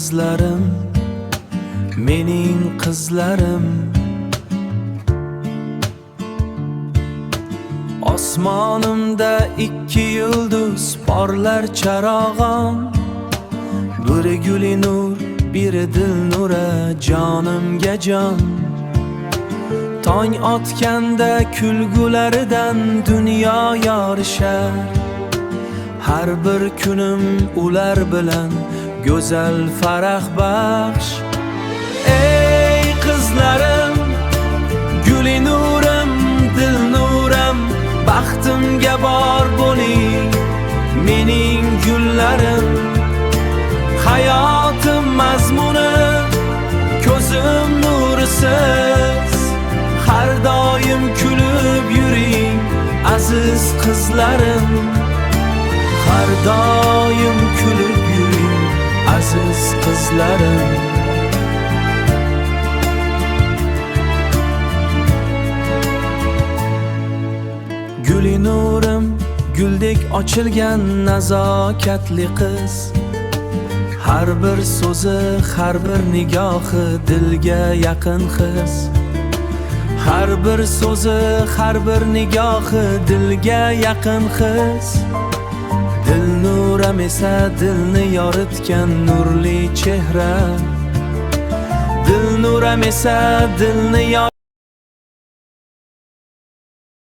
qizlarim, mening qizlarim. Osmonimda ikki yulduz porlar charog'on, biri guli nur, biri dil nura, jonimga jon. Tong otganda kulgularidan dunyo yorishar, har bir kunim ular bilan go'zal farah baxsh. Ey qizlarim, guli nurim, dil nurim, baxtimga bor bo'ling mening gullarim. Hayotim mazmuni ko'zim nurisiz, har doim kulib yuring aziz qizlarim. Har doim kulib yuring aziz qizlarim. Guli nurim, guldek ochilgan nazokatli qiz, har bir so'zi, har bir nigohi dilga yaqin his. Har bir so'zi, har bir nigohi dilga yaqin his. Dil nuram esa dilni yoritgan nurli chehra. Dil nuram esa dilni